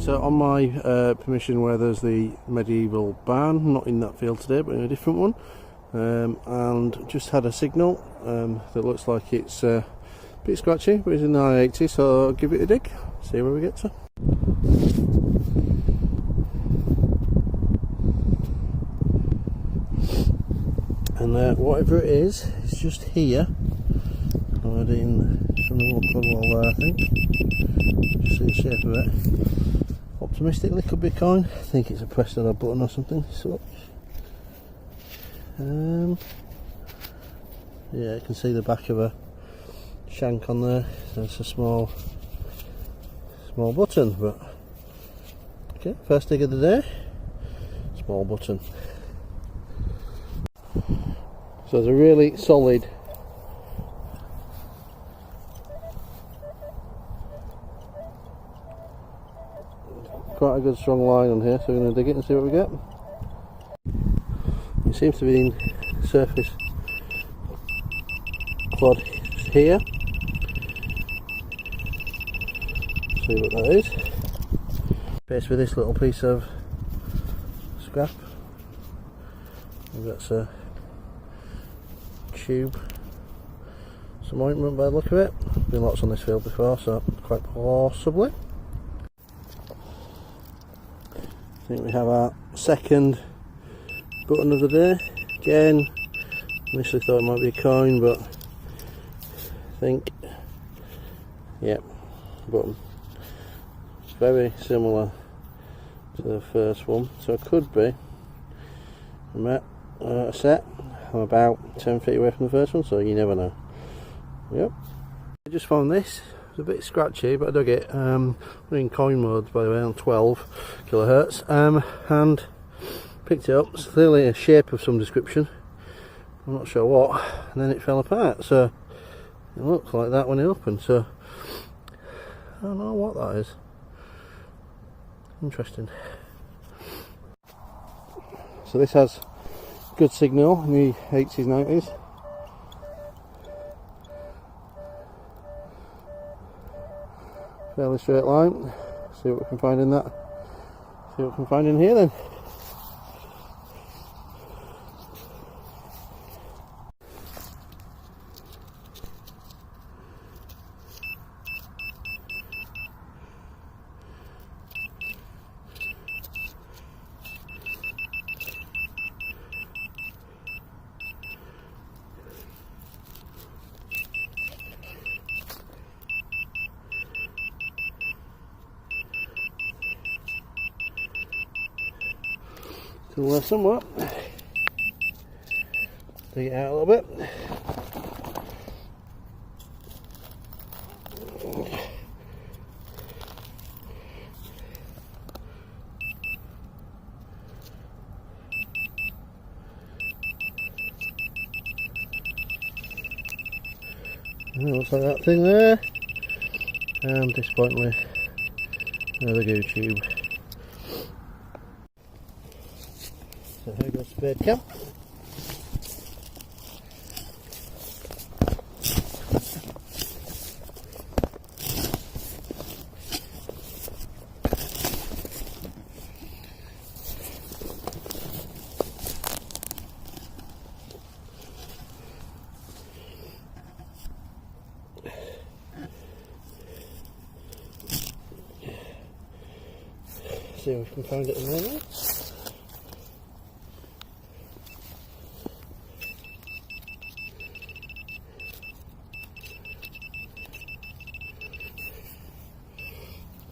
So on my permission where there's the medieval barn, not in that field today but in a different one, and just had a signal that looks like it's a bit scratchy, but it's in the high 80, so I'll give it a dig, see where we get to. And whatever it is, it's just here. I'm adding some more wall there, I think. Just see the shape of it. Optimistically, could be a coin. I think it's a pressed on a button or something. So, yeah, you can see the back of a shank on there. So it's a small button, but okay. First dig of the day. Small button. So it's a really solid quite a good strong line on here, so we're going to dig it and see what we get. It seems to be in surface clod here. See what that is. Faced with this little piece of scrap. That's a tube, some ointment by the look of it. Been lots on this field before, so quite possibly. I think we have our second button of the day. Again, initially thought it might be a coin, but I think, yep, button. Very similar to the first one, so it could be a set. I'm about 10 feet away from the first one, so you never know. Yep. I just found this. It's a bit scratchy, but I dug it. We're in coin mode, by the way, on 12 kilohertz, and picked it up. It's clearly a shape of some description. I'm not sure what. And then it fell apart, so it looks like that when it opened. So I don't know what that is. Interesting. So this has good signal in the 80s, 90s. Fairly straight line. See what we can find in that. See what we can find in here then. Still there somewhere. Dig it out a little bit. Looks like that thing there. And disappointingly, another goo tube. So here goes Spade cam. See if we can find it in there.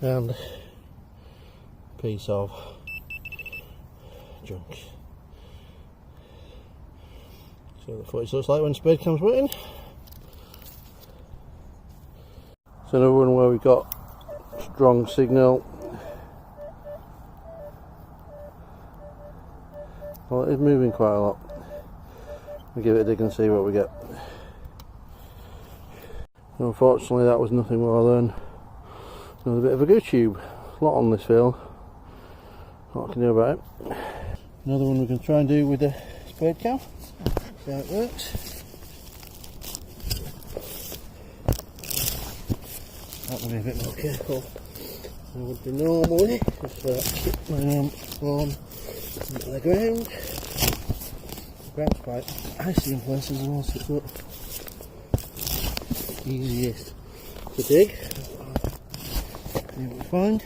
And a piece of junk. See what the footage looks like when Spade comes in. So another one where we've got strong signal. Well, it is moving quite a lot. We'll give it a dig and see what we get. Unfortunately, that was nothing more than another bit of a goo tube. A lot on this field. What I can do about it. Another one we can try and do with the Spade cam. See how it works. Have to be a bit more careful I would do normally, just kick my arm on the ground. The ground's quite icy in places as well, so it's not easiest to dig. See what we find.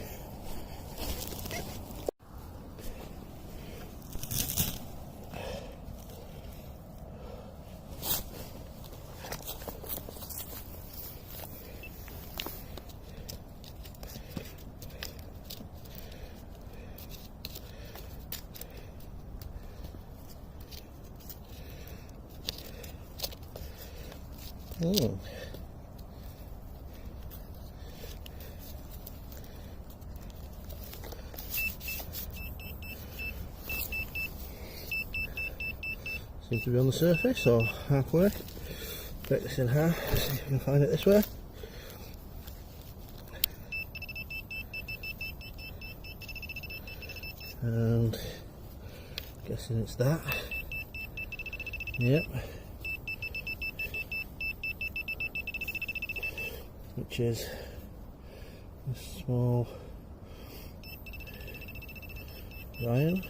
Seems to be on the surface or halfway. Break this in half, see if we can find it this way. And guessing it's that. Yep. Which is a small iron.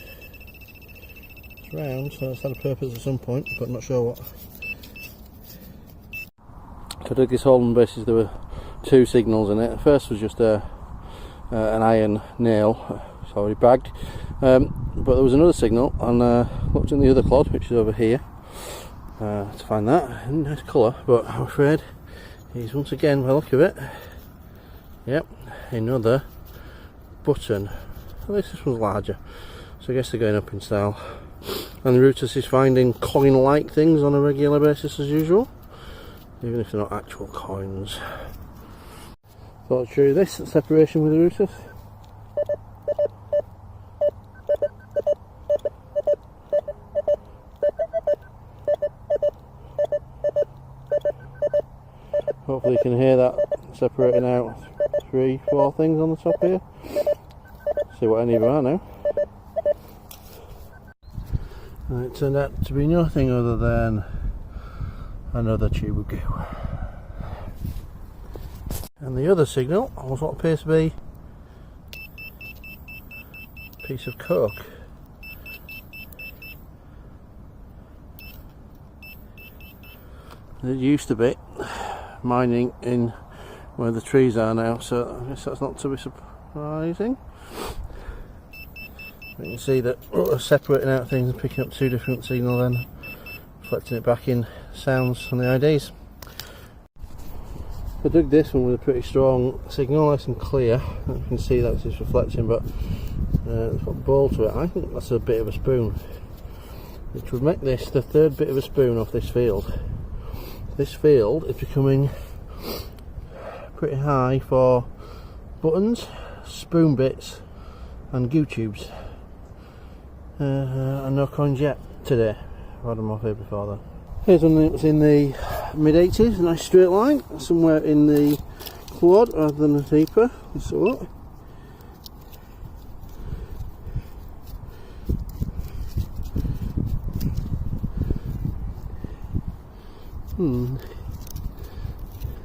It's round, so it's had a purpose at some point, but I'm not sure what. So I dug this hole, and basically there were two signals in it. The first was just an iron nail, it's already bagged, but there was another signal, and looked in the other clod, which is over here, to find that. Nice colour, but I'm afraid he's once again, by the look of it, yep, another button. At least this one's larger, so I guess they're going up in style. And the Rutus is finding coin-like things on a regular basis as usual, even if they're not actual coins. Thought I'd show you this separation with the Rutus. Hopefully you can hear that separating out 3-4 things on the top here. See what any of them are now. And it turned out to be nothing other than another tube of goo. And the other signal was what appears to be a piece of coke. It used to be mining in where the trees are now, so I guess that's not to be surprising. You can see that separating out things and picking up two different signals, then reflecting it back in sounds and the IDs. I dug this one with a pretty strong signal, nice and clear. You can see that it's reflecting, but it's got a ball to it. I think that's a bit of a spoon, which would make this the third bit of a spoon off this field. This field is becoming pretty high for buttons, spoon bits and goo tubes. And no coins yet today. I've had them off here before though. Here's one that was in the mid-80s, a nice straight line, somewhere in the quad rather than a deeper. So what?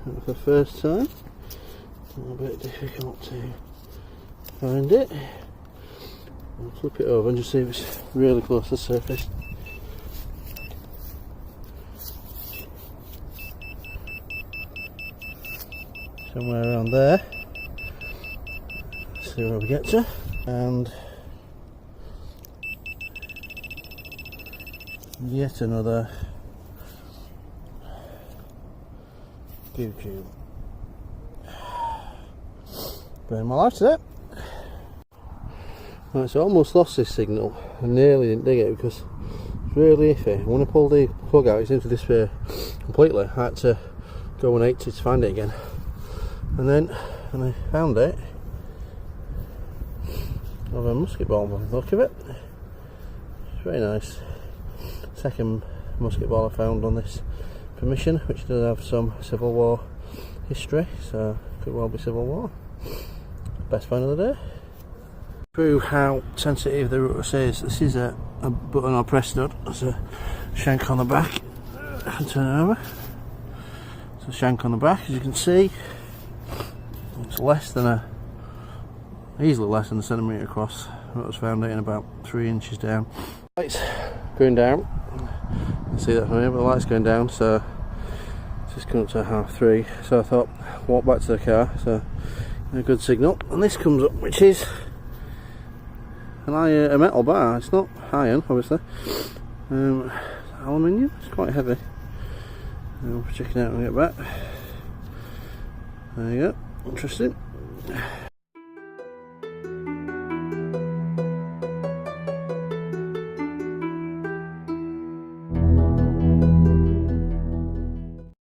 That's the first time. A little bit difficult to find it. I'll flip it over and just see if it's really close to the surface. Somewhere around there. Let's see where we get to. And yet another goo tube. Burn my life today. Right, so I almost lost this signal. I nearly didn't dig it because it's really iffy. When I pulled the plug out, it seemed to disappear completely. I had to go 180 to find it again. And then when I found it, I have a musket ball by the look of it. It's very nice. Second musket ball I found on this permission, which does have some Civil War history, so could well be Civil War. Best find of the day. Through how sensitive the Rutus is, this is a button or press stud. There's a shank on the back. I'll turn it over. There's a shank on the back, as you can see. It's less than a easily less than a centimetre across. Rutus found it in about 3 inches down. Lights going down. You can see that from here, but the light's going down, so it's just come up to 3:30. So I thought, walk back to the car, so a good signal. And this comes up, which is a metal bar. It's not iron, obviously. Aluminium. It's quite heavy. I'll check it out when I get back. There you go. Interesting.